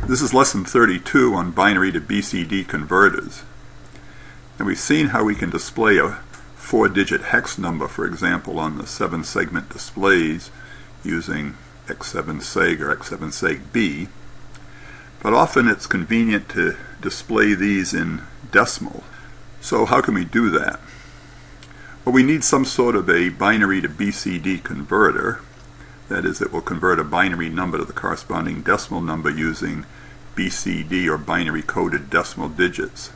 This is lesson 32 on binary to BCD converters. And we've seen how we can display a 4-digit hex number, for example, on the 7-segment displays using X7seg or X7seg-B. But often it's convenient to display these in decimal. So how can we do that? Well, we need some sort of a binary to BCD converter. That is, it will convert a binary number to the corresponding decimal number using BCD or binary coded decimal digits.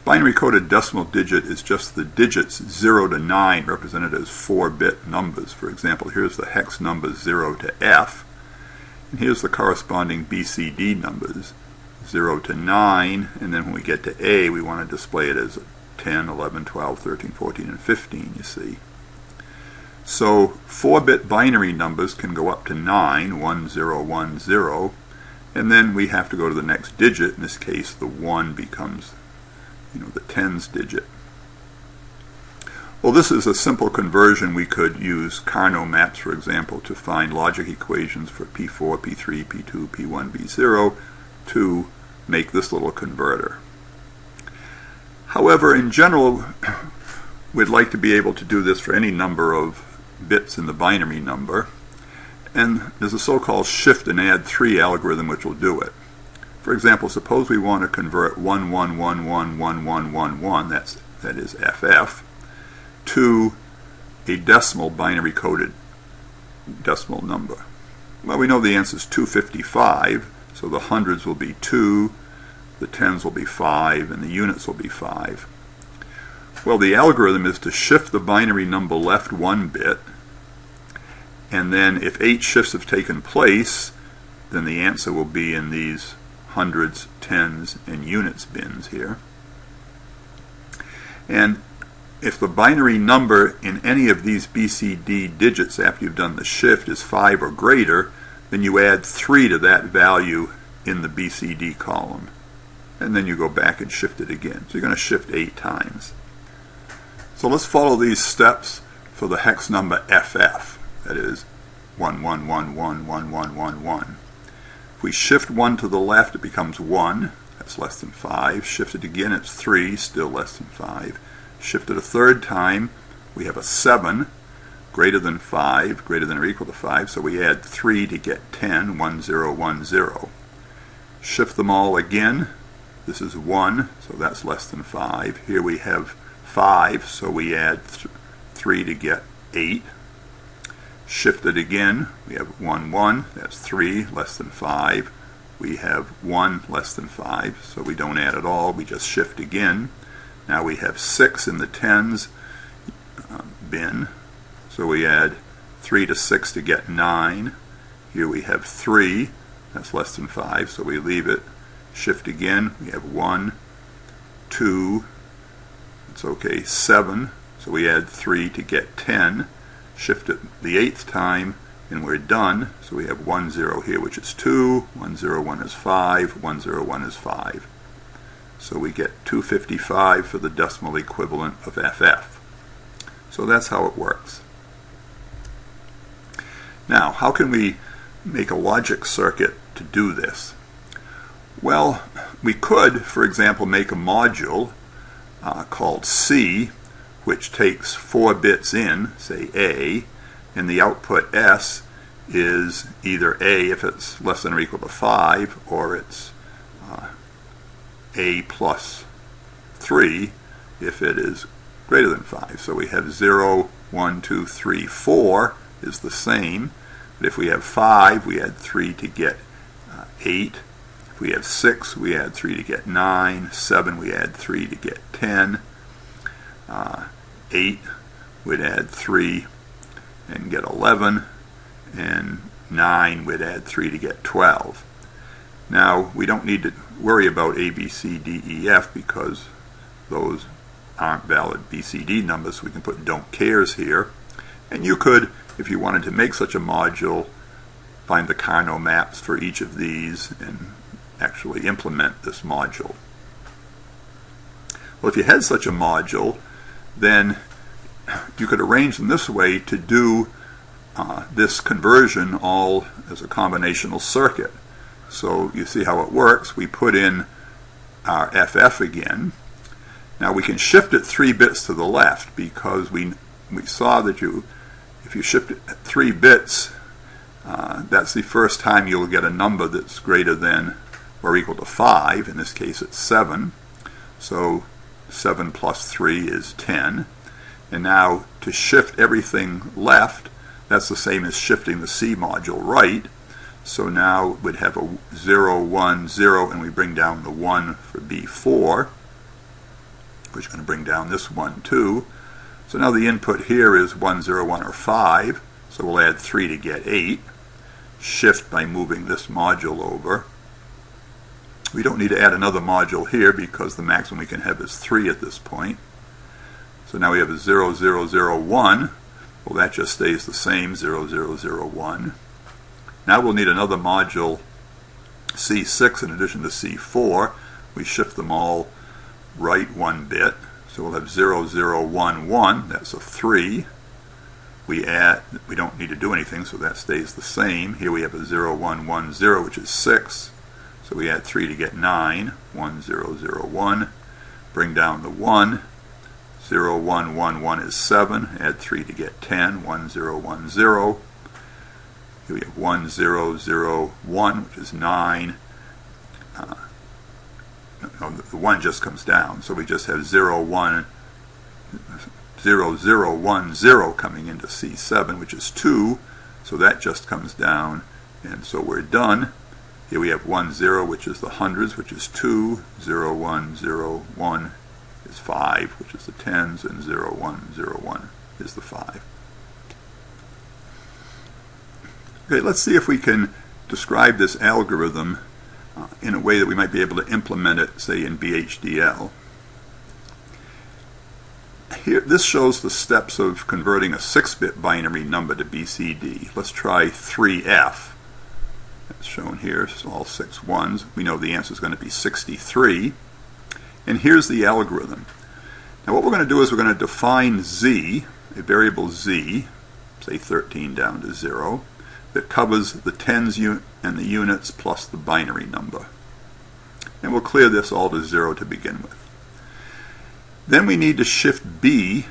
Binary coded decimal digit is just the digits 0 to 9 represented as 4-bit numbers. For example, here's the hex numbers 0 to F, and here's the corresponding BCD numbers 0 to 9, and then when we get to A, we want to display it as 10, 11, 12, 13, 14, and 15, you see. So 4-bit binary numbers can go up to 9, 1, 0, 1, 0, and then we have to go to the next digit. In this case, the 1 becomes, the tens digit. Well, this is a simple conversion. We could use Carnot maps, for example, to find logic equations for P4, P3, P2, P1, P0 to make this little converter. However, in general, we'd like to be able to do this for any number of bits in the binary number, and there's a so-called shift and add 3 algorithm which will do it. For example, suppose we want to convert 11111111, that is FF, to a decimal binary coded decimal number. Well, we know the answer is 255, so the hundreds will be 2, the tens will be 5, and the units will be 5. Well, the algorithm is to shift the binary number left 1 bit, and then if 8 shifts have taken place, then the answer will be in these hundreds, tens, and units bins here. And if the binary number in any of these BCD digits after you've done the shift is 5 or greater, then you add 3 to that value in the BCD column. And then you go back and shift it again. So you're going to shift 8 times. So let's follow these steps for the hex number FF, that is 11111111. If we shift 1 to the left, it becomes 1, that's less than 5. Shift it again, it's 3, still less than 5. Shift it a third time, we have a 7, greater than 5, greater than or equal to 5, so we add 3 to get 10, 1, 0, 1, 0. Shift them all again, this is 1, so that's less than 5. Here we have 5, so we add 3 to get 8. Shift it again, we have 1, 1, that's 3, less than 5. We have 1, less than 5, so we don't add at all, we just shift again. Now we have 6 in the tens bin, so we add 3 to 6 to get 9. Here we have 3, that's less than 5, so we leave it. Shift again, we have 1, 2, it's okay, 7, so we add 3 to get 10. Shift it the 8th time, and we're done. So we have 1, 0 here, which is 2, 1, 0, 1 is 5, 1, 0, 1 is 5. So we get 255 for the decimal equivalent of FF. So that's how it works. Now, how can we make a logic circuit to do this? Well, we could, for example, make a module called C, which takes 4 bits in, say A, and the output S is either A if it's less than or equal to 5, or it's A plus 3 if it is greater than 5. So we have 0, 1, 2, 3, 4 is the same, but if we have 5, we add 3 to get 8. If we have 6, we add 3 to get 9. 7, we add 3 to get 10. 8, we'd add 3 and get 11, and 9, we'd add 3 to get 12. Now, we don't need to worry about A, B, C, D, E, F because those aren't valid BCD numbers, so we can put don't cares here. And you could, if you wanted to make such a module, find the Carnot maps for each of these and actually implement this module. Well, if you had such a module, then you could arrange them this way to do this conversion all as a combinational circuit. So you see how it works. We put in our FF again. Now we can shift it 3 bits to the left because we saw that if you shift it 3 bits, that's the first time you'll get a number that's greater than or equal to 5. In this case it's 7. So 7 plus 3 is 10. And now to shift everything left, that's the same as shifting the C module right. So now we'd have a 0, 1, 0, and we bring down the 1 for B4, which is going to bring down this 1 too. So now the input here is 1, 0, 1, or 5. So we'll add 3 to get 8. Shift by moving this module over. We don't need to add another module here because the maximum we can have is 3 at this point. So now we have a 0, 0, 0, 1. Well, that just stays the same, 0, 0, 0, 1. Now we'll need another module, C6, in addition to C4. We shift them all right 1 bit. So we'll have 0, 0, 1, 1. That's a 3. We don't need to do anything, so that stays the same. Here we have a 0, 1, 1, 0, which is 6. So we add 3 to get 9. 1, 0, 0, 1. Bring down the 1. 0, 1, 1, 1 is 7. Add 3 to get 10. 1, 0, 1, 0. Here we have 1, 0, 0, 1, which is 9. The 1 just comes down, so we just have 0, 1, 0, 0, 1, 0 coming into C7, which is 2. So that just comes down, and so we're done. Here we have 1, 0, which is the hundreds, which is 2. 0, 1, 0, 1 is 5, which is the tens, and 0, 1, 0, 1 is the 5. Okay, let's see if we can describe this algorithm in a way that we might be able to implement it, say, in BHDL. Here, this shows the steps of converting a 6-bit binary number to BCD. Let's try 3F. That's shown here, so all 6 ones. We know the answer is going to be 63. And here's the algorithm. Now what we're going to do is we're going to define Z, a variable Z, say 13 down to 0, that covers the tens and the units plus the binary number. And we'll clear this all to 0 to begin with. Then we need to shift B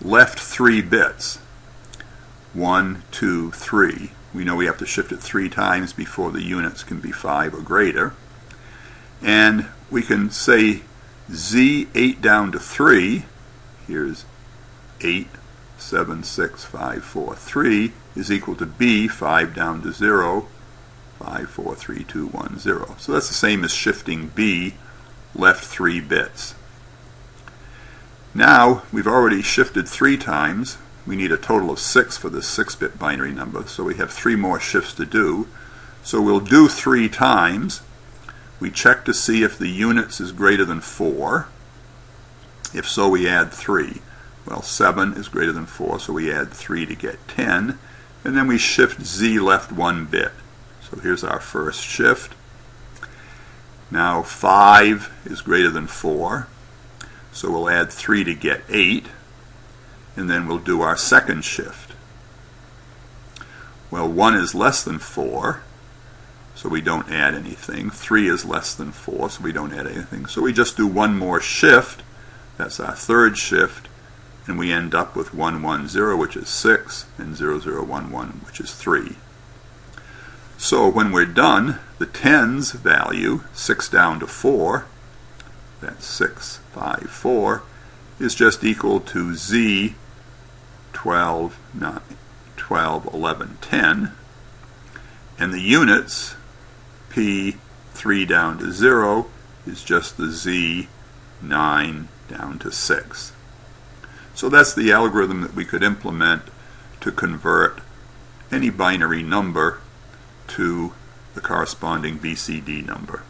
left 3 bits. 1, 2, 3. We know we have to shift it 3 times before the units can be 5 or greater. And we can say Z 8 down to 3. Here's 8, 7, 6, 5, 4, 3 is equal to B 5 down to 0. 5, 4, 3, 2, 1, 0. So that's the same as shifting B left 3 bits. Now we've already shifted 3 times. We need a total of 6 for this 6-bit binary number, so we have 3 more shifts to do. So we'll do 3 times. We check to see if the units is greater than 4. If so, we add 3. Well, 7 is greater than 4, so we add 3 to get 10. And then we shift Z left 1 bit. So here's our first shift. Now 5 is greater than 4, so we'll add 3 to get 8. And then we'll do our second shift. Well, 1 is less than 4, so we don't add anything. 3 is less than 4, so we don't add anything. So we just do 1 more shift. That's our third shift. And we end up with 1, 1, 0, which is 6, and 0, 0, 1, 1, which is 3. So when we're done, the tens value, 6 down to 4, that's 6, 5, 4, is just equal to Z 12, 9, 12, 11, 10. And the units, P 3 down to 0, is just the Z 9 down to 6. So that's the algorithm that we could implement to convert any binary number to the corresponding BCD number.